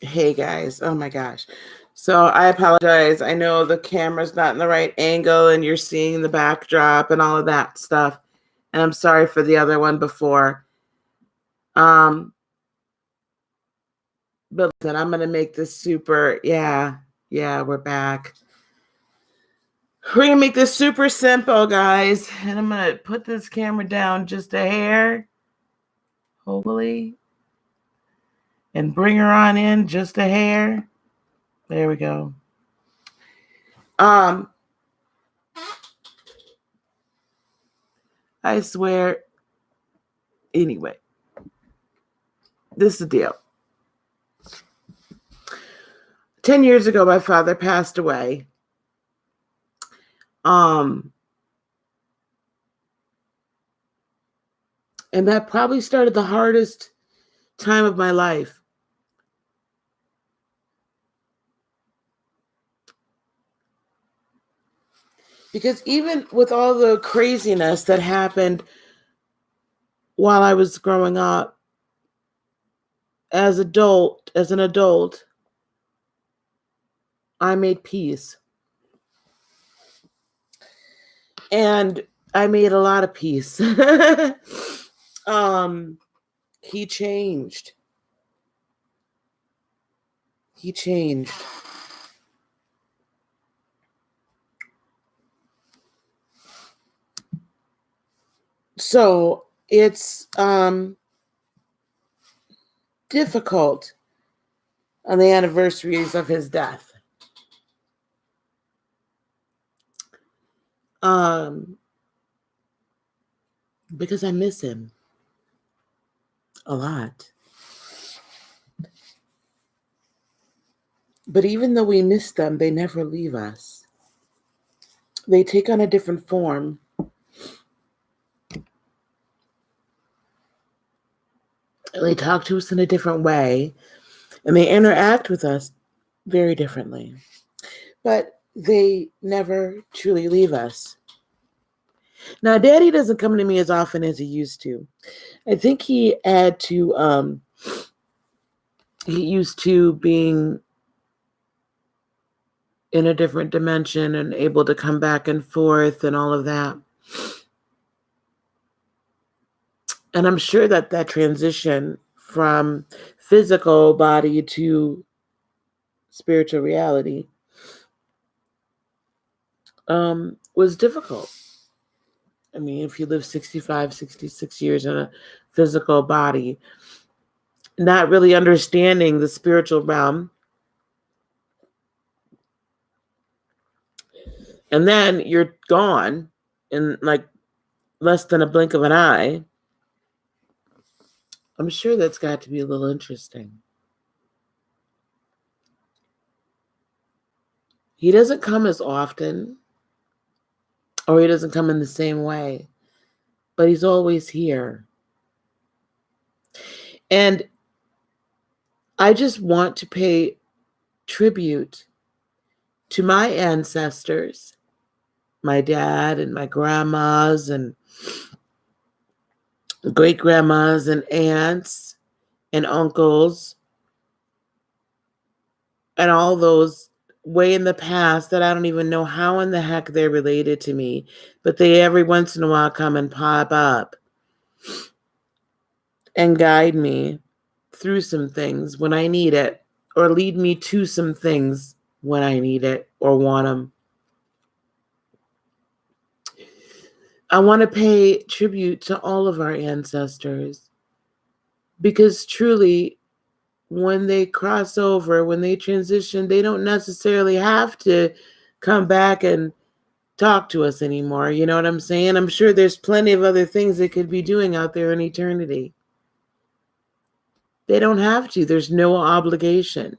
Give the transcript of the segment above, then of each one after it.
Hey guys, oh my gosh. So I apologize. I know the camera's not in the right angle and you're seeing the backdrop and all of that stuff. And I'm sorry for the other one before. Um, but then I'm gonna make this super, yeah, we're back. We're gonna make this super simple, guys. And I'm gonna put this camera down just a hair, hopefully. And bring her on in just a hair. There we go. I swear. Anyway, this is the deal. 10 years ago, my father passed away. And that probably started the hardest time of my life. Because even with all the craziness that happened while I was growing up, as an adult, I made peace. And I made a lot of peace. He changed. So it's difficult on the anniversaries of his death. Because I miss him a lot. But even though we miss them, they never leave us. They take on a different form. They talk to us in a different way, and they interact with us very differently. But they never truly leave us. Now, Daddy doesn't come to me as often as he used to. I think he used to being in a different dimension and able to come back and forth and all of that. And I'm sure that transition from physical body to spiritual reality was difficult. I mean, if you live 65, 66 years in a physical body, not really understanding the spiritual realm, and then you're gone in like less than a blink of an eye, I'm sure that's got to be a little interesting. He doesn't come as often, or he doesn't come in the same way, but he's always here. And I just want to pay tribute to my ancestors, my dad and my grandmas and great grandmas and aunts and uncles and all those way in the past that I don't even know how in the heck they're related to me, but they every once in a while come and pop up and guide me through some things when I need it, or lead me to some things when I need it or want them. I want to pay tribute to all of our ancestors, because truly, when they cross over, when they transition, they don't necessarily have to come back and talk to us anymore. You know what I'm saying? I'm sure there's plenty of other things they could be doing out there in eternity. They don't have to. There's no obligation.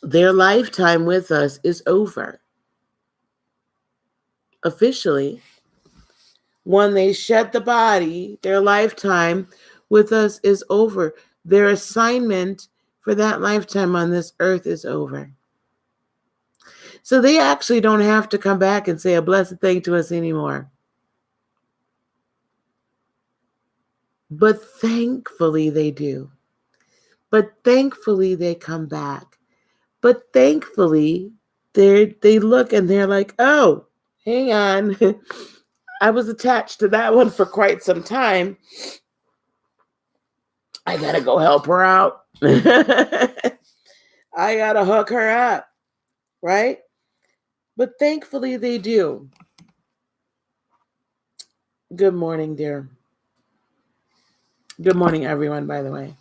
Their lifetime with us is over. Officially, when they shed the body, their lifetime with us is over. Their assignment for that lifetime on this earth is over. So they actually don't have to come back and say a blessed thing to us anymore. But thankfully they do. But thankfully they come back. But thankfully they look and they're like, oh, hang on. I was attached to that one for quite some time. I gotta go help her out. I gotta hook her up, right? But thankfully they do. Good morning, dear. Good morning, everyone, by the way.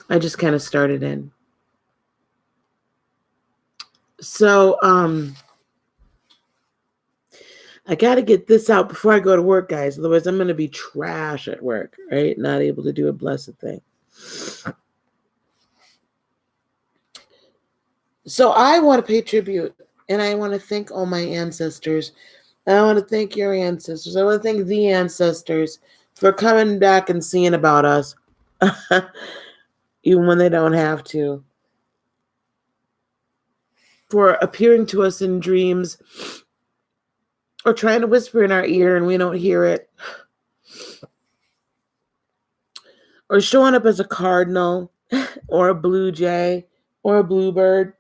I just kind of started in. So, I got to get this out before I go to work, guys. Otherwise, I'm going to be trash at work, right? Not able to do a blessed thing. So I want to pay tribute, and I want to thank all my ancestors. I want to thank your ancestors. I want to thank the ancestors for coming back and seeing about us, even when they don't have to. For appearing to us in dreams or trying to whisper in our ear and we don't hear it. Or showing up as a cardinal or a blue jay or a bluebird.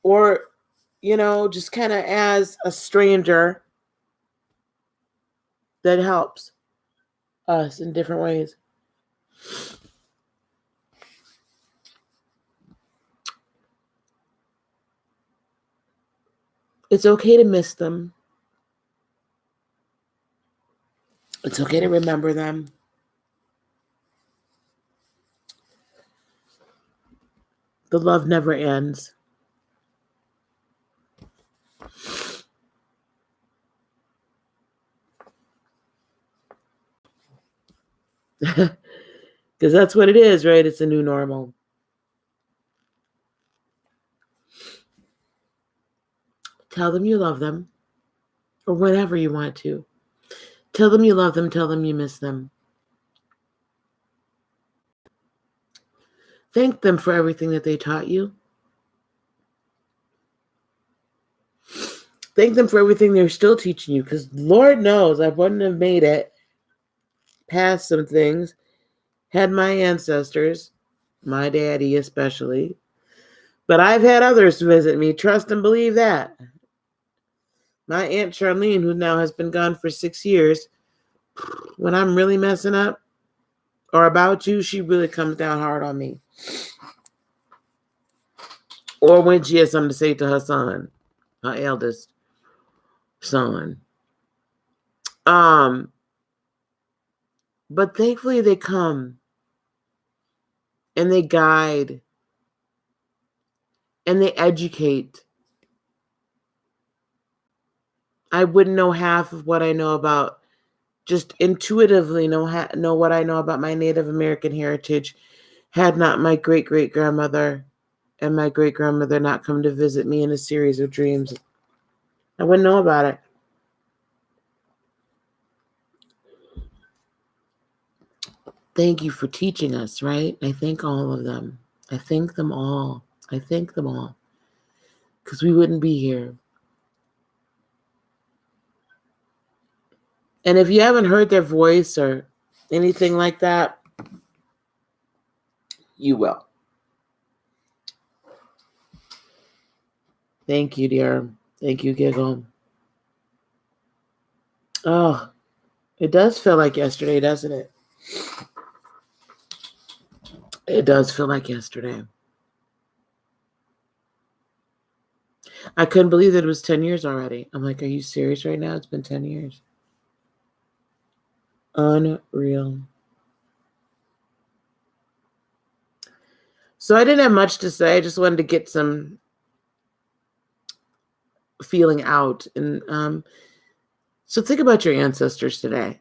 Or, just kind of as a stranger that helps us in different ways. It's okay to miss them. It's okay to remember them. The love never ends. Because that's what it is, right? It's a new normal. Tell them you love them, or whatever you want to. Tell them you love them. Tell them you miss them. Thank them for everything that they taught you. Thank them for everything they're still teaching you, because Lord knows I wouldn't have made it past some things had my ancestors, my daddy especially, but I've had others visit me. Trust and believe that. My Aunt Charlene, who now has been gone for 6 years, when I'm really messing up or about to, she really comes down hard on me. Or when she has something to say to her son, her eldest son. But thankfully they come and they guide and they educate. I wouldn't know half of what I know about, just intuitively know what I know about my Native American heritage had not my great-great-grandmother and my great-grandmother not come to visit me in a series of dreams. I wouldn't know about it. Thank you for teaching us, right? I thank all of them. I thank them all. I thank them all. Because we wouldn't be here. And if you haven't heard their voice or anything like that, you will. Thank you, dear. Thank you, Giggle. Oh, it does feel like yesterday, doesn't it? It does feel like yesterday. I couldn't believe that it was 10 years already. I'm like, are you serious right now? It's been 10 years. Unreal. So I didn't have much to say. I just wanted to get some feeling out. And so think about your ancestors today.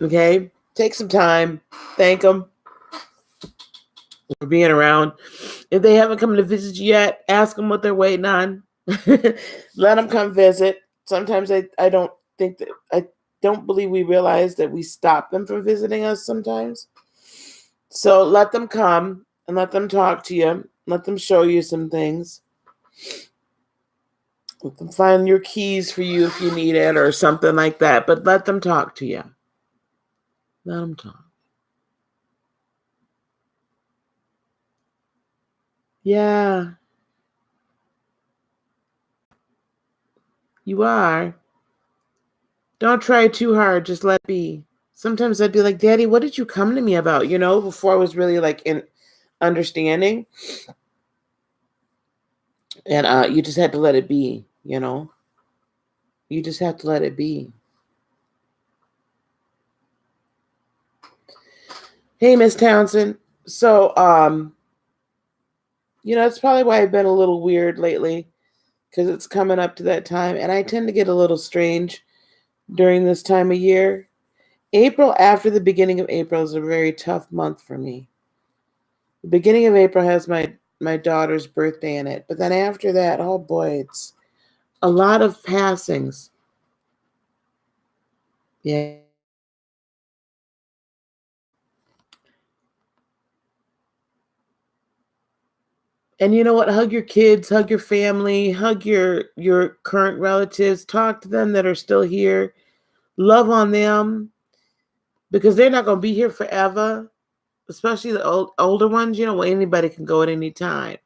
Okay? Take some time. Thank them for being around. If they haven't come to visit you yet, ask them what they're waiting on. Let them come visit. Sometimes I don't believe we realize that we stop them from visiting us sometimes. So let them come and let them talk to you. Let them show you some things. Let them find your keys for you if you need it or something like that. But let them talk to you. Let them talk. Yeah, you are. Don't try too hard. Just let be. Sometimes I'd be like, Daddy, what did you come to me about? Before I was really like in understanding. And you just had to let it be. You just have to let it be. Hey, Miss Townsend. So, that's probably why I've been a little weird lately, because it's coming up to that time, and I tend to get a little strange during this time of year. April, after the beginning of April, is a very tough month for me. The beginning of April has my daughter's birthday in it, but then after that, oh boy, it's a lot of passings. Yeah. And you know what? Hug your kids, hug your family, hug your current relatives, talk to them that are still here, love on them because they're not going to be here forever, especially the older ones. Anybody can go at any time.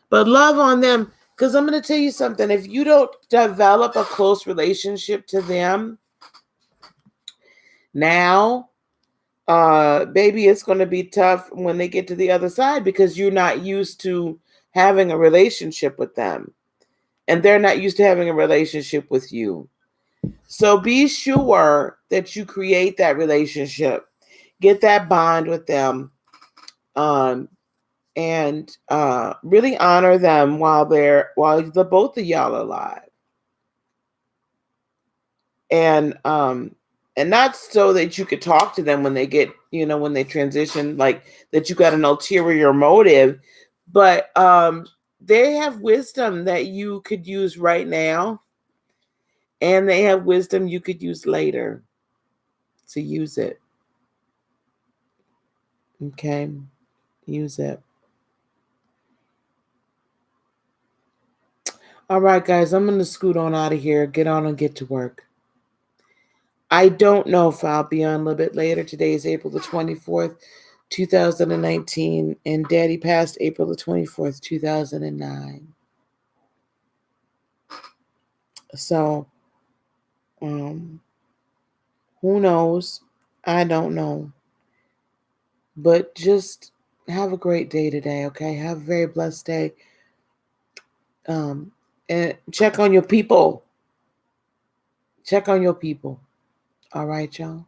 But love on them, because I'm going to tell you something. If you don't develop a close relationship to them now, baby, it's going to be tough when they get to the other side, because you're not used to having a relationship with them, and they're not used to having a relationship with you. So be sure that you create that relationship, get that bond with them, um, and really honor them while the both of y'all are alive. And not so that you could talk to them when they get, when they transition, like that you got an ulterior motive, but they have wisdom that you could use right now, and they have wisdom you could use later. To use it. Okay? Use it. All right, guys, I'm going to scoot on out of here, get on and get to work. I don't know if I'll be on a little bit later. Today is April the 24th, 2019, and Daddy passed April the 24th, 2009. So, um, who knows? I don't know. But just have a great day today, okay? Have a very blessed day. Um, and check on your people. Check on your people. All right, y'all?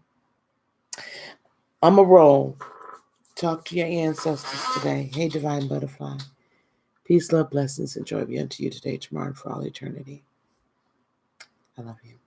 I'm a roll. Talk to your ancestors today. Hey, Divine Butterfly. Peace, love, blessings, and joy be unto you today, tomorrow, and for all eternity. I love you.